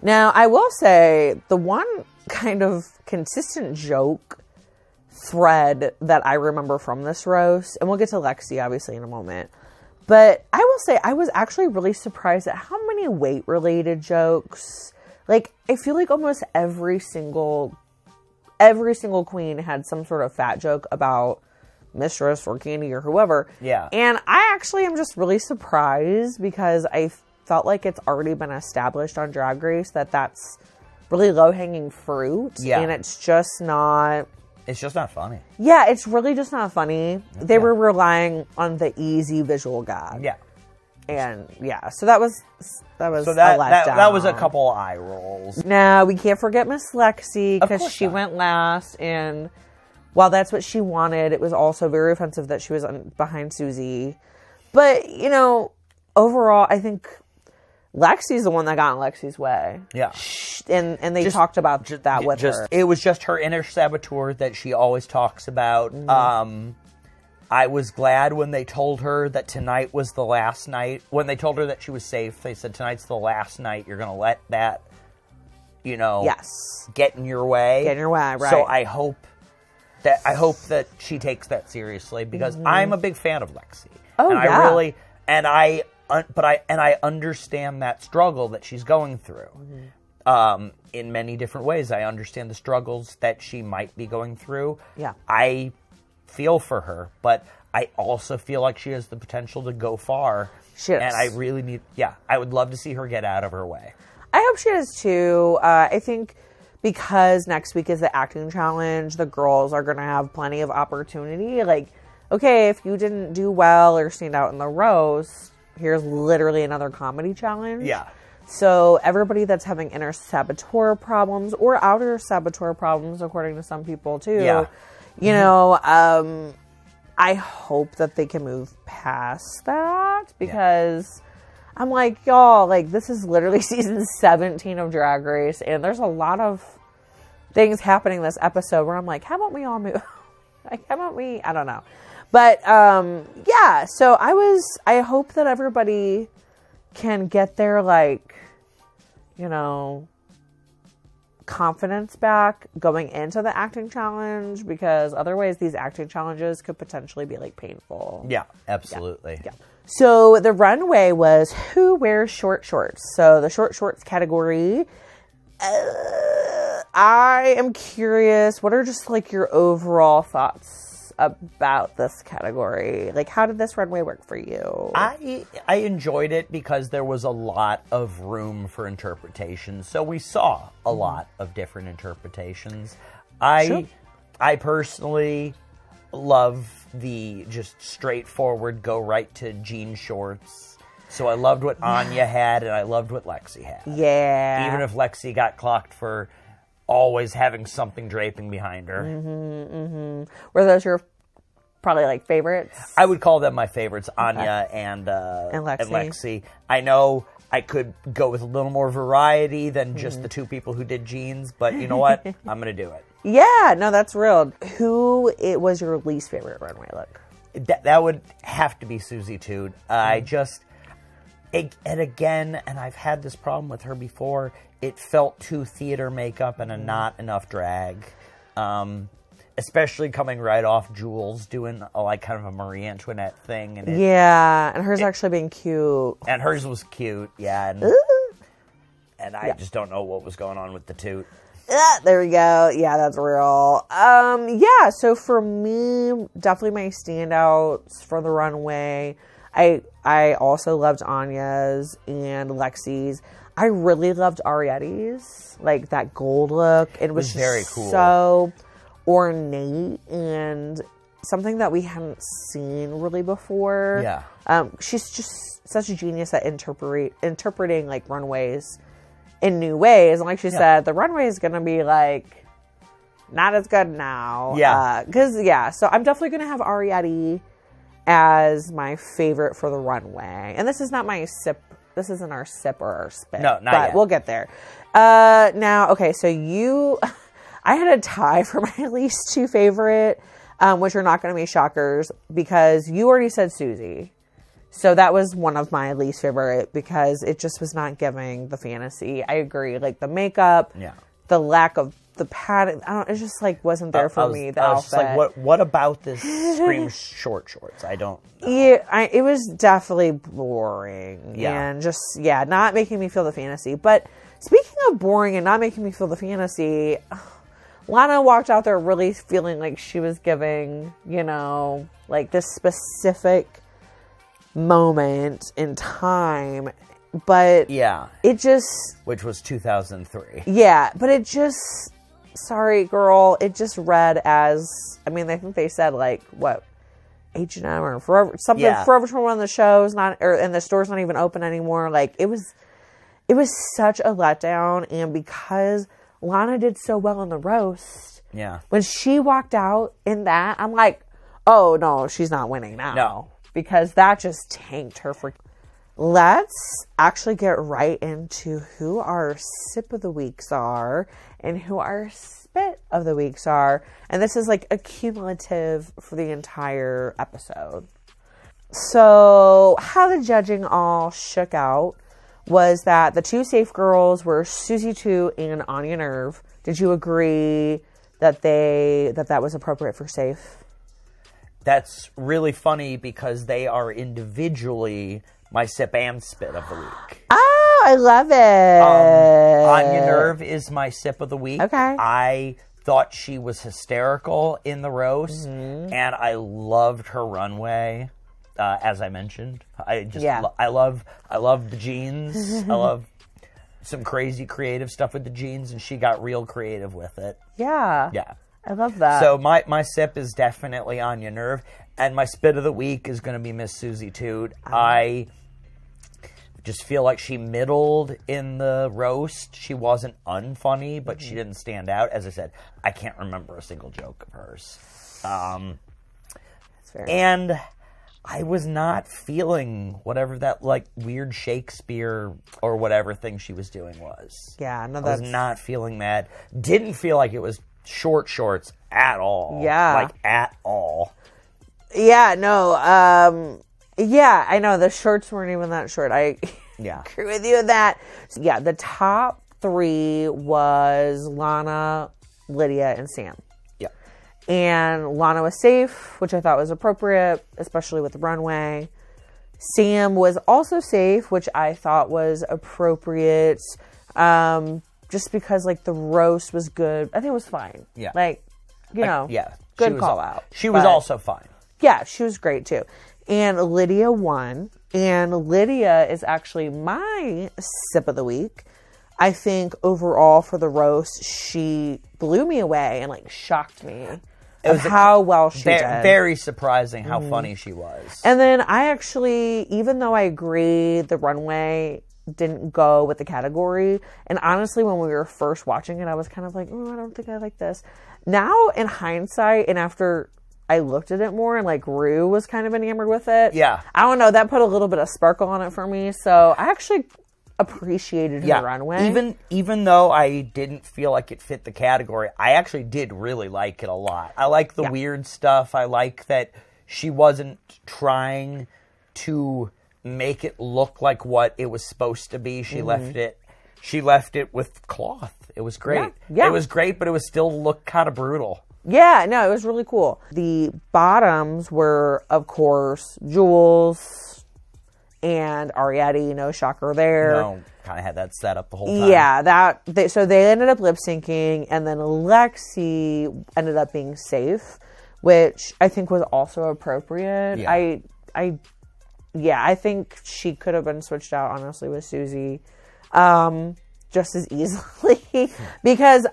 Now, I will say the one kind of consistent joke thread that I remember from this roast, and we'll get to Lexi obviously in a moment, but I will say I was actually really surprised at how many weight-related jokes. Like, I feel like almost every single queen had some sort of fat joke about Mistress or Candy or whoever. Yeah. And I actually am just really surprised because I felt like it's already been established on Drag Race that that's really low-hanging fruit. Yeah. And it's just not... It's just not funny. Yeah, it's really just not funny. Okay. They were relying on the easy visual gag. Yeah. And so that was a letdown. That was a couple eye rolls. Now, we can't forget Miss Lexi because she went last, and while that's what she wanted, it was also very offensive that she was behind Suzie. But, overall, I think Lexi's the one that got in Lexi's way. Yeah. And they talked about that with her. It was just her inner saboteur that she always talks about. Mm-hmm. I was glad when they told her that tonight was the last night. When they told her that she was safe, they said, tonight's the last night. You're going to let that, get in your way. Get in your way, right. So I hope that she takes that seriously because I'm a big fan of Lexi. Oh, and I understand that struggle that she's going through. In many different ways. I understand the struggles that she might be going through. Yeah. I feel for her, but I also feel like she has the potential to go far. She does. And I really I would love to see her get out of her way. I hope she does too. I think because next week is the acting challenge, the girls are going to have plenty of opportunity. Like, okay, if you didn't do well or stand out in the roast, here's literally another comedy challenge. Yeah. So everybody that's having inner saboteur problems or outer saboteur problems, according to some people too, I hope that they can move past that because I'm like, y'all, like this is literally season 17 of Drag Race and there's a lot of things happening this episode where I'm like, how about we all move? Like, how about we, I don't know. But, so I hope that everybody can get their, confidence back going into the acting challenge because otherwise these acting challenges could potentially be, painful. Yeah, absolutely. Yeah. So the runway was who wears short shorts. So the short shorts category, I am curious, what are just like your overall thoughts about this category? Like, how did this runway work for you? I enjoyed it because there was a lot of room for interpretation. So we saw a lot of different interpretations. I personally love the just straightforward go right to jean shorts. So I loved what Onya had, and I loved what Lexi had. Yeah. Even if Lexi got clocked for always having something draping behind her. Were those your probably like favorites? I would call them my favorites, Onya and Lexi. I know I could go with a little more variety than just the two people who did jeans, but you know what? I'm going to do it. Yeah, no, that's real. Who was your least favorite runway look? That would have to be Suzie Toot. And again, and I've had this problem with her before, it felt too theater makeup and not enough drag. Especially coming right off Jules doing like kind of a Marie Antoinette thing. And and hers actually being cute. And hers was cute, yeah. And I just don't know what was going on with the Toot. There we go. Yeah, that's real. So for me, definitely my standouts for the runway. I also loved Anya's and Lexi's. I really loved Arrietty's, like that gold look. It was very cool. So ornate and something that we hadn't seen really before. Yeah. She's just such a genius at interpreting like runways in new ways. And like she said, the runway is going to be like not as good now. Yeah. So I'm definitely going to have Arrietty as my favorite for the runway. And this is not my sip. This isn't our sip or our spit. No, not but yet. We'll get there. Now, okay, so I had a tie for my least two favorite, which are not going to be shockers because you already said Suzie. So that was one of my least favorite because it just was not giving the fantasy. I agree. Like the makeup, the lack of the padding, it just like wasn't there for me. The I was outfit. just like, what about this screams short shorts? I don't know. Yeah, it was definitely boring. Yeah. And just, not making me feel the fantasy. But speaking of boring and not making me feel the fantasy, Lana walked out there really feeling like she was giving, like this specific moment in time. But it just... Which was 2003. Yeah, but it just... Sorry, girl. It just read as... I mean, I think they said, like, what? H&M or Forever... Something Forever 21 on the shows, and the store's not even open anymore. Like, it was such a letdown. And because Lana did so well in the roast... Yeah. When she walked out in that, I'm like, oh, no, she's not winning now. No. Because that just tanked her for... Let's actually get right into who our sip of the weeks are and who our spit of the weeks are. And this is like a cumulative for the entire episode. So how the judging all shook out was that the two safe girls were Suzie Toot and Onya Nurve. Did you agree that that was appropriate for safe? That's really funny because they are individually my sip and spit of the week. Oh, I love it. Onya Nurve is my sip of the week. Okay. I thought she was hysterical in the roast, and I loved her runway. As I mentioned, I love the jeans. I love some crazy creative stuff with the jeans, and she got real creative with it. Yeah. Yeah. I love that. So my sip is definitely Onya Nurve, and my spit of the week is going to be Miss Suzie Toot. I just feel like she middled in the roast. She wasn't unfunny, but she didn't stand out. As I said, I can't remember a single joke of hers. That's fair. And I was not feeling whatever that like weird Shakespeare or whatever thing she was doing was. Yeah, no, I was not feeling that. Didn't feel like it was short shorts at all. Yeah. Like at all. Yeah, no. Yeah, I know. The shorts weren't even that short. I agree with you on that. So, yeah, the top three was Lana, Lydia, and Sam. Yeah. And Lana was safe, which I thought was appropriate, especially with the runway. Sam was also safe, which I thought was appropriate. Just because like the roast was good. I think it was fine. Yeah. Like, you know, yeah. good call out. She was also fine. Yeah, she was great too. And Lydia won. And Lydia is actually my sip of the week. I think overall for the roast, she blew me away and like shocked me of how well she did. Very surprising how funny she was. And then I actually, even though I agree the runway didn't go with the category, and honestly when we were first watching it, I was kind of like, oh, I don't think I like this. Now in hindsight, and after I looked at it more, and like Ru was kind of enamored with it. Yeah. I don't know, that put a little bit of sparkle on it for me. So I actually appreciated her runway. Even though I didn't feel like it fit the category, I actually did really like it a lot. I like the weird stuff. I like that she wasn't trying to make it look like what it was supposed to be. She left it with cloth. It was great. Yeah. It was great, but it was still look kind of brutal. Yeah, no, it was really cool. The bottoms were, of course, Jules and Arrietty. No shocker there. No, kind of had that set up the whole time. Yeah, so they ended up lip syncing, and then Lexi ended up being safe, which I think was also appropriate. Yeah. I think she could have been switched out, honestly, with Suzie just as easily. Because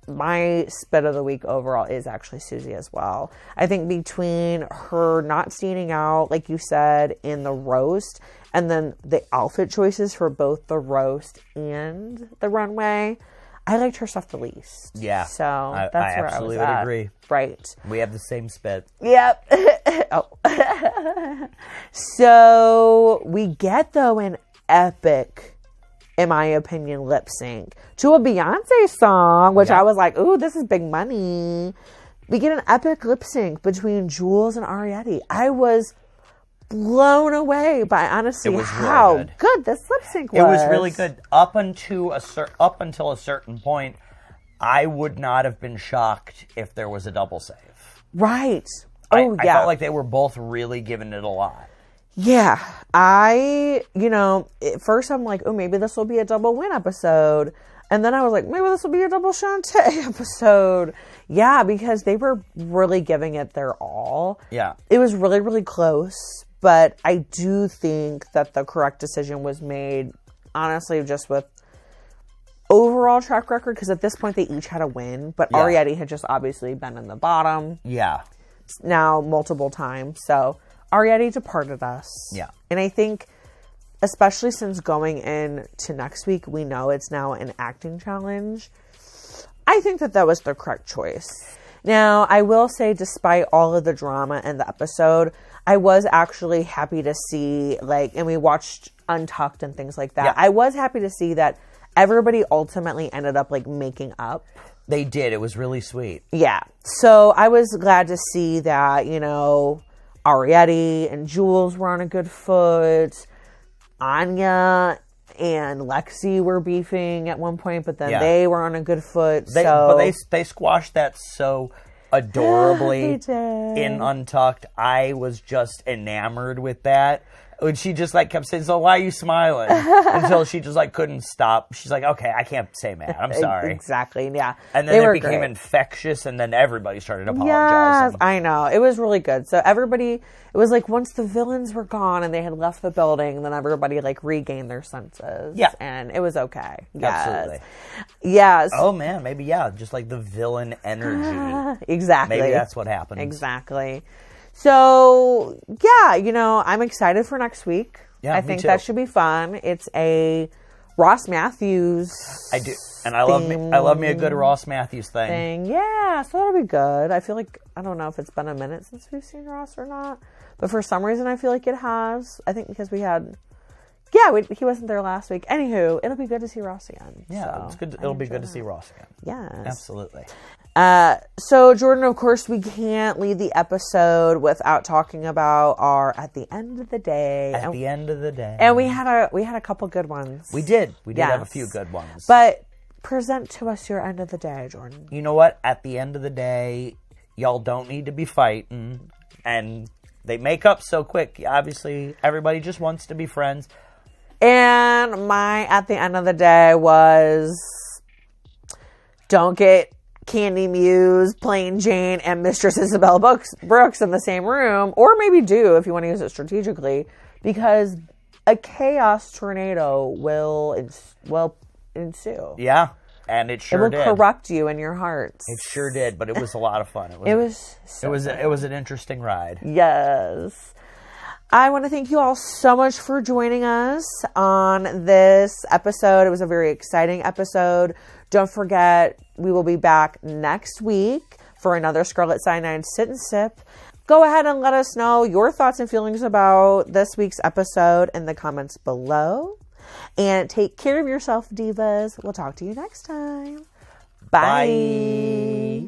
my spit of the week overall is actually Suzie as well. I think between her not standing out, like you said, in the roast, and then the outfit choices for both the roast and the runway, I liked her stuff the least. Yeah. So that's I where absolutely I was would at. agree. Right. We have the same spit. Yep. Oh. So we get, though, an epic, in my opinion, lip sync to a Beyonce song, which I was like, ooh, this is big money. We get an epic lip sync between Jules and Arrietty. I was blown away by honestly how really good this lip sync was. It was really good up until a certain point. I would not have been shocked if there was a double save. Right. I felt like they were both really giving it a lot. Yeah. At first I'm like, oh, maybe this will be a double win episode. And then I was like, maybe this will be a double Shantae episode. Yeah, because they were really giving it their all. Yeah. It was really, really close. But I do think that the correct decision was made, honestly, just with overall track record. Because at this point, they each had a win. But Arrietty had just obviously been in the bottom. Yeah. Now multiple times. So Arrietty departed us. Yeah. And I think, especially since going into next week, we know it's now an acting challenge. I think that was the correct choice. Now, I will say, despite all of the drama in the episode, I was actually happy to see, and we watched Untucked and things like that. Yeah. I was happy to see that everybody ultimately ended up, making up. They did. It was really sweet. Yeah. So I was glad to see that, Arrietty and Jules were on a good foot. Onya and Lexi were beefing at one point, but then they were on a good foot. But they squashed that so adorably in Untucked. I was just enamored with that. And she just kept saying, so why are you smiling? Until she just couldn't stop. She's like, okay, I can't say mad. I'm sorry. Exactly, yeah. And then it became infectious, and then everybody started apologizing. Yes, I know. It was really good. So everybody, it was once the villains were gone and they had left the building, then everybody regained their senses. Yeah. And it was okay. Yes. Absolutely. Yes. Oh man, maybe, just the villain energy. Exactly. Maybe that's what happened. Exactly. So, I'm excited for next week. Yeah, I think that should be fun. It's a Ross Matthews. I do. And I love me a good Ross Matthews thing. Yeah, so that'll be good. I feel I don't know if it's been a minute since we've seen Ross or not. But for some reason, I feel like it has. I think because he wasn't there last week. Anywho, it'll be good to see Ross again. Yeah, so it's good. It'll be good to see Ross again. Yes. Absolutely. So Jordan, of course, we can't leave the episode without talking about our at the end of the day. At the end of the day. And we had a couple good ones. We did. We did have a few good ones. But present to us your end of the day, Jordan. You know what? At the end of the day, y'all don't need to be fighting, and they make up so quick. Obviously, everybody just wants to be friends. And my at the end of the day was, don't get Candy Muse, Plain Jane, and Mistress Isabel Brooks in the same room, or maybe do if you want to use it strategically, because a chaos tornado will ensue. Yeah, and it sure did. It will corrupt you in your hearts. It sure did, but it was a lot of fun. It was an interesting ride. Yes. I want to thank you all so much for joining us on this episode. It was a very exciting episode. Don't forget, we will be back next week for another Scarlet Cyanide Sit and Sip. Go ahead and let us know your thoughts and feelings about this week's episode in the comments below. And take care of yourself, divas. We'll talk to you next time. Bye.